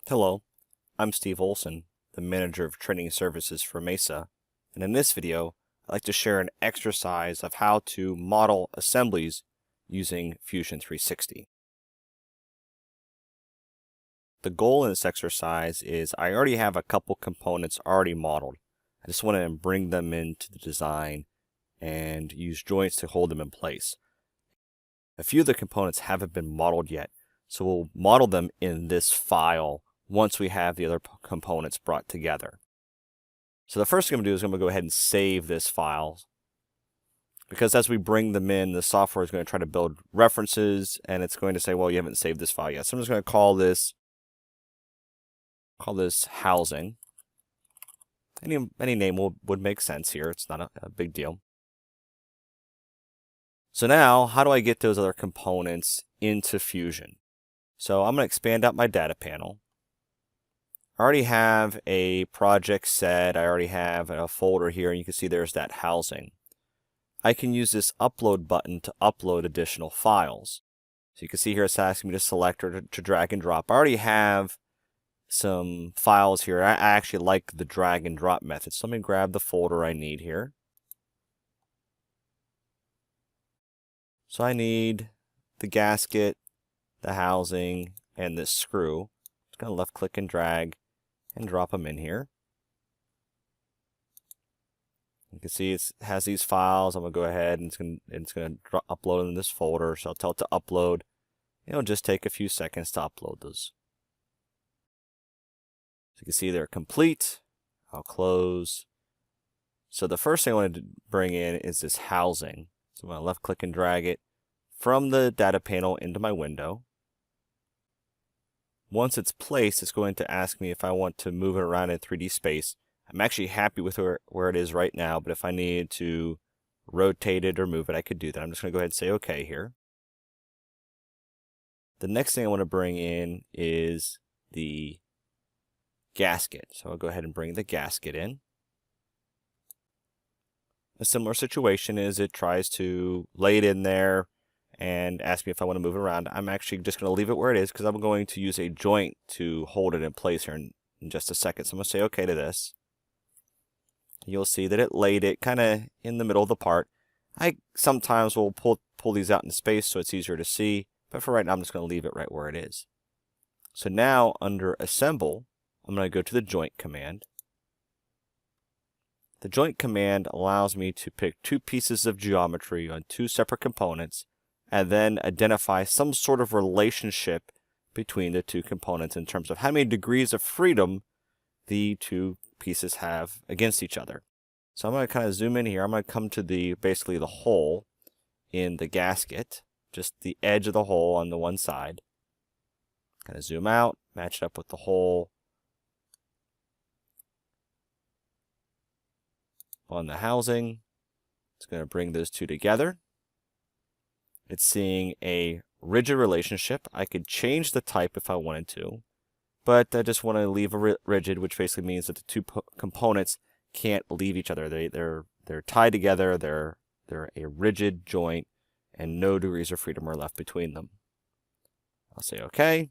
Hello, I'm Steve Olson, the Manager of Training Services for Mesa, and in this video, I'd like to share an exercise of how to model assemblies using Fusion 360. The goal in this exercise is I already have a couple components already modeled. I just want to bring them into the design and use joints to hold them in place. A few of the components haven't been modeled yet, so we'll model them in this file once we have the other components brought together. So the first thing I'm going to do is I'm going to go ahead and save this file, because as we bring them in, the software is going to try to build references, and it's going to say, well, you haven't saved this file yet. So I'm just going to call this housing. Any name would make sense here. It's not a big deal. So now, how do I get those other components into Fusion? So I'm going to expand out my data panel. I already have a project set. I already have a folder here, and you can see there's that housing. I can use this upload button to upload additional files. So you can see here it's asking me to select or to drag and drop. I already have some files here. I actually like the drag and drop method. So let me grab the folder I need here. So I need the gasket, the housing, and this screw. Just going to left click and drag and drop them in here. You can see it has these files. I'm going to go ahead and it's going to upload them in this folder. So I'll tell it to upload. It'll just take a few seconds to upload those. So you can see they're complete. I'll close. So the first thing I want to bring in is this housing. So I'm going to left click and drag it from the data panel into my window. Once it's placed, it's going to ask me if I want to move it around in 3D space. I'm actually happy with where it is right now, but if I needed to rotate it or move it, I could do that. I'm just going to go ahead and say OK here. The next thing I want to bring in is the gasket. So I'll go ahead and bring the gasket in. A similar situation is it tries to lay it in there and ask me if I want to move it around. I'm actually just going to leave it where it is because I'm going to use a joint to hold it in place here in just a second. So I'm going to say OK to this. You'll see that it laid it kind of in the middle of the part. I sometimes will pull these out into space so it's easier to see, but for right now I'm just going to leave it right where it is. So now under Assemble, I'm going to go to the Joint command. The Joint command allows me to pick two pieces of geometry on two separate components and then identify some sort of relationship between the two components in terms of how many degrees of freedom the two pieces have against each other. So I'm going to kind of zoom in here. I'm going to come to basically the hole in the gasket, just the edge of the hole on the one side. Kind of zoom out, match it up with the hole on the housing. It's going to bring those two together. It's seeing a rigid relationship. I could change the type if I wanted to, but I just want to leave a rigid, which basically means that the two components can't leave each other. They're tied together. They're a rigid joint, and no degrees of freedom are left between them. I'll say OK,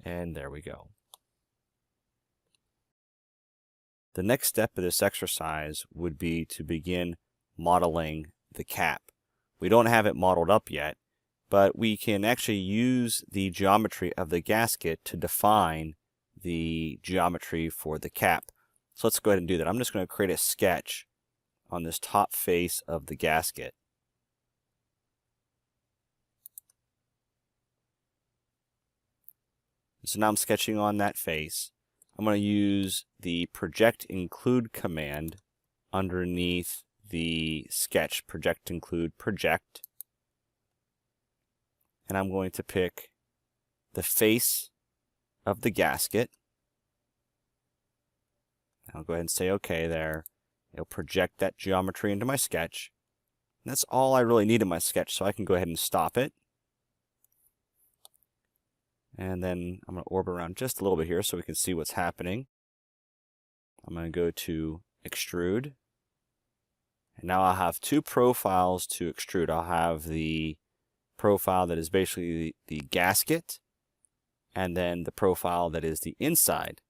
and there we go. The next step of this exercise would be to begin modeling the cap. We don't have it modeled up yet, but we can actually use the geometry of the gasket to define the geometry for the cap. So let's go ahead and do that. I'm just going to create a sketch on this top face of the gasket. So now I'm sketching on that face. I'm going to use the Project Include command underneath the sketch, Project Include Project. And I'm going to pick the face of the gasket. I'll go ahead and say OK there. It'll project that geometry into my sketch. And that's all I really need in my sketch, so I can go ahead and stop it. And then I'm going to orbit around just a little bit here so we can see what's happening. I'm going to go to Extrude. And now I'll have two profiles to extrude. I'll have the profile that is basically the gasket, and then the profile that is the inside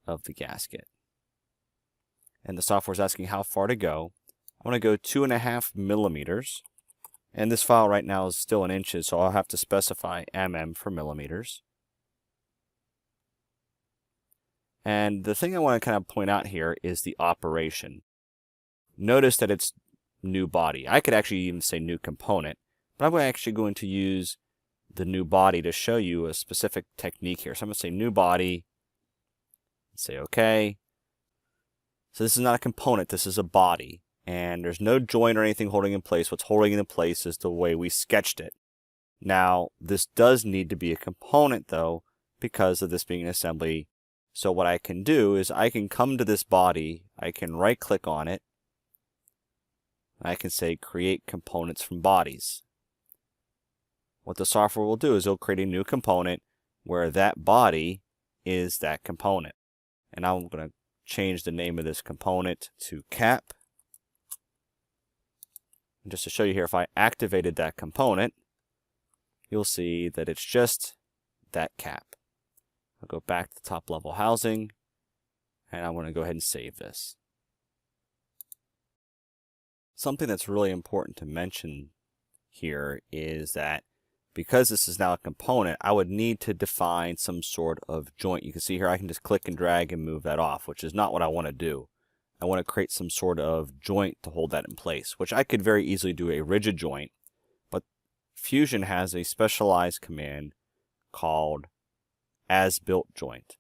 of the gasket. And the software is asking how far to go. I want to go 2.5 millimeters. And this file right now is still in inches, so I'll have to specify mm for millimeters. And the thing I want to kind of point out here is the operation. Notice that it's new body. I could actually even say new component, but I'm actually going to use the new body to show you a specific technique here. So I'm going to say new body, say OK. So this is not a component, this is a body. And there's no joint or anything holding in place. What's holding it in place is the way we sketched it. Now, this does need to be a component, though, because of this being an assembly. So what I can do is I can come to this body, I can right-click on it, and I can say Create Components from Bodies. What the software will do is it'll create a new component where that body is that component. And I'm going to change the name of this component to Cap. And just to show you here, if I activated that component, you'll see that it's just that cap. I'll go back to top level housing, and I'm going to go ahead and save this. Something that's really important to mention here is that because this is now a component, I would need to define some sort of joint. You can see here I can just click and drag and move that off, which is not what I want to do. I want to create some sort of joint to hold that in place, which I could very easily do a rigid joint, but Fusion has a specialized command called as-built joint.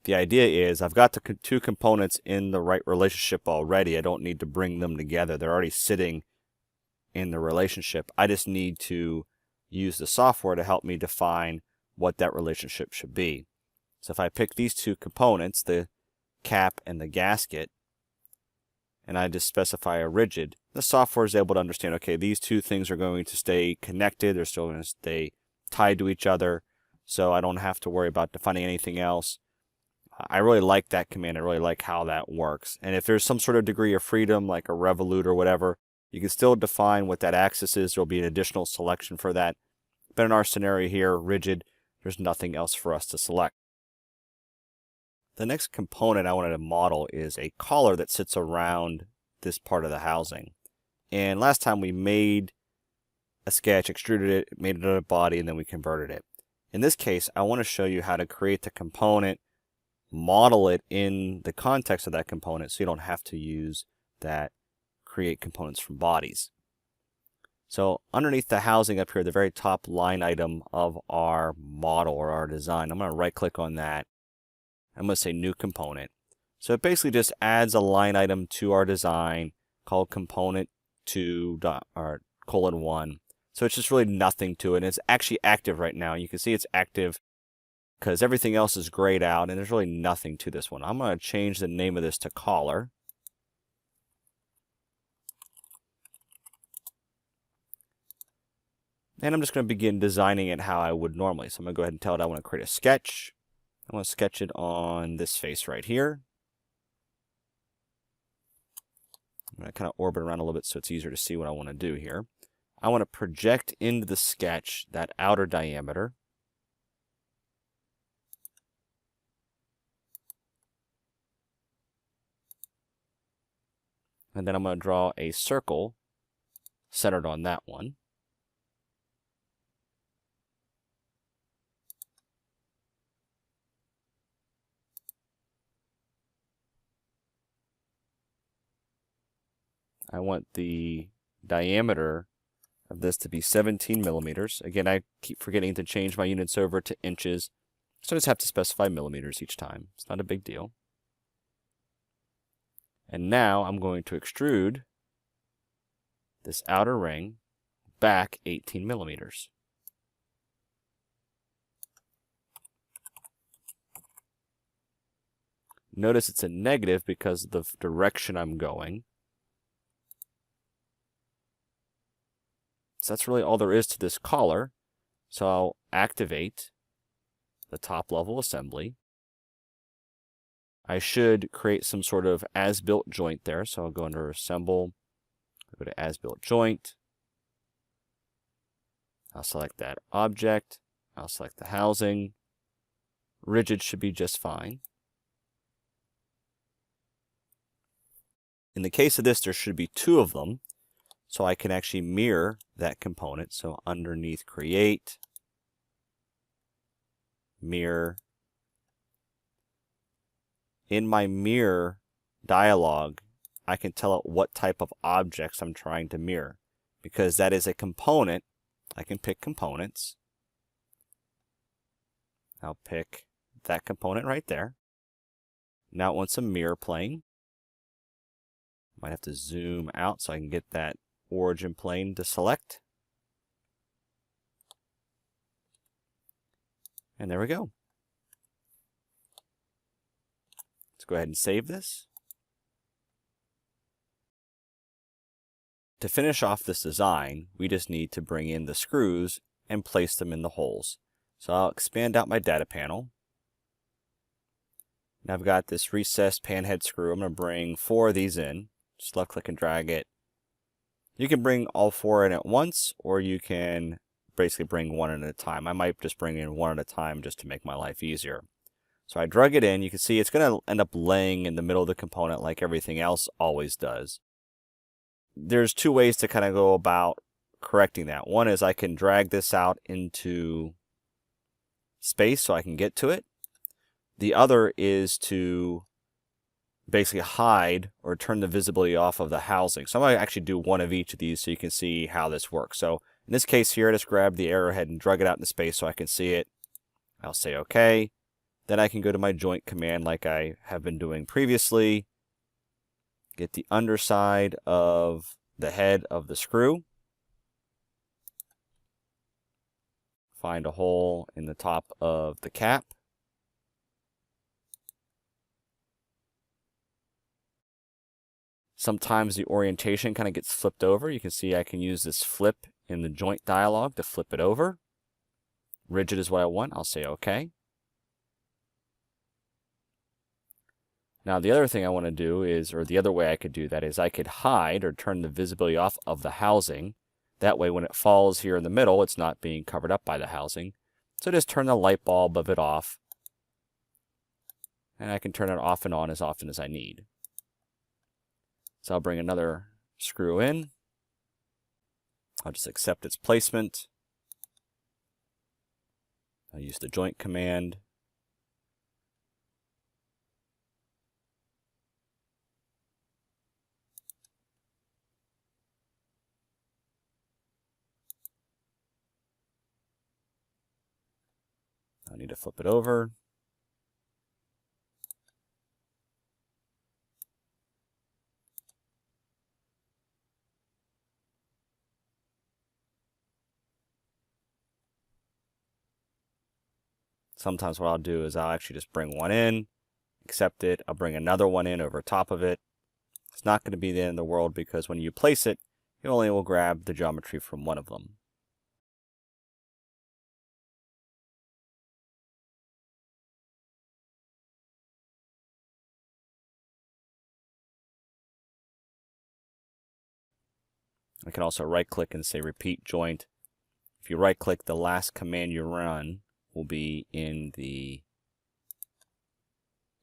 The idea is I've got the two components in the right relationship already. I don't need to bring them together. They're already sitting in the relationship. I just need to use the software to help me define what that relationship should be. So if I pick these two components, the cap and the gasket, and I just specify a rigid, the software is able to understand, okay, these two things are going to stay connected, they're still going to stay tied to each other, so I don't have to worry about defining anything else. I really like that command, I really like how that works. And if there's some sort of degree of freedom, like a revolute or whatever, you can still define what that axis is. There'll be an additional selection for that. But in our scenario here, rigid, there's nothing else for us to select. The next component I wanted to model is a collar that sits around this part of the housing. And last time we made a sketch, extruded it, made it a body, and then we converted it. In this case, I want to show you how to create the component, model it in the context of that component so you don't have to use that create components from bodies. So underneath the housing up here, the very top line item of our model or our design, I'm going to right click on that. I'm going to say new component. So it basically just adds a line item to our design called component 2 or :1. So it's just really nothing to it. And it's actually active right now. You can see it's active because everything else is grayed out and there's really nothing to this one. I'm going to change the name of this to collar. And I'm just going to begin designing it how I would normally. So I'm going to go ahead and tell it I want to create a sketch. I want to sketch it on this face right here. I'm going to kind of orbit around a little bit so it's easier to see what I want to do here. I want to project into the sketch that outer diameter. And then I'm going to draw a circle centered on that one. I want the diameter of this to be 17 millimeters. Again, I keep forgetting to change my units over to inches, so I just have to specify millimeters each time. It's not a big deal. And now I'm going to extrude this outer ring back 18 millimeters. Notice it's a negative because of the direction I'm going. So that's really all there is to this collar. So I'll activate the top level assembly. I should create some sort of as-built joint there. So I'll go under Assemble, go to As-Built Joint. I'll select that object. I'll select the housing. Rigid should be just fine. In the case of this, there should be two of them, so I can actually mirror that component. So underneath create, mirror. In my mirror dialog, I can tell it what type of objects I'm trying to mirror. Because that is a component, I can pick components. I'll pick that component right there. Now it wants a mirror plane. Might have to zoom out so I can get that origin plane to select. And there we go. Let's go ahead and save this. To finish off this design, we just need to bring in the screws and place them in the holes. So I'll expand out my data panel. Now I've got this recessed panhead screw. I'm going to bring 4 of these in. Just left click and drag it. You can bring all 4 in at once, or you can basically bring one at a time. I might just bring in one at a time just to make my life easier. So I drug it in. You can see it's going to end up laying in the middle of the component like everything else always does. There's 2 ways to kind of go about correcting that. One is I can drag this out into space so I can get to it. The other is to basically hide or turn the visibility off of the housing. So I'm going to actually do one of each of these so you can see how this works. So in this case here, I just grabbed the arrowhead and drug it out into space so I can see it. I'll say OK. Then I can go to my joint command like I have been doing previously. Get the underside of the head of the screw. Find a hole in the top of the cap. Sometimes the orientation kind of gets flipped over. You can see I can use this flip in the joint dialog to flip it over. Rigid is what I want. I'll say OK. Now the other thing I want to do is, or the other way I could do that is I could hide or turn the visibility off of the housing. That way when it falls here in the middle, it's not being covered up by the housing. So just turn the light bulb of it off. And I can turn it off and on as often as I need. So I'll bring another screw in. I'll just accept its placement. I'll use the joint command. I need to flip it over. Sometimes what I'll do is I'll actually just bring one in, accept it. I'll bring another one in over top of it. It's not going to be the end of the world because when you place it, you only will grab the geometry from one of them. I can also right click and say repeat joint. If you right click, the last command you run will be in the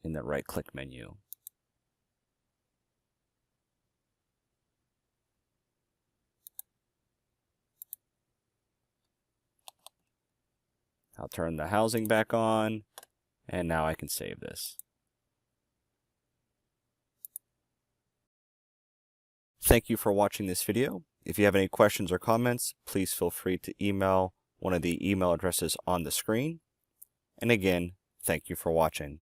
right click menu. I'll turn the housing back on, and now I can save this. Thank you for watching this video. If you have any questions or comments, please feel free to email one of the email addresses on the screen. And again, thank you for watching.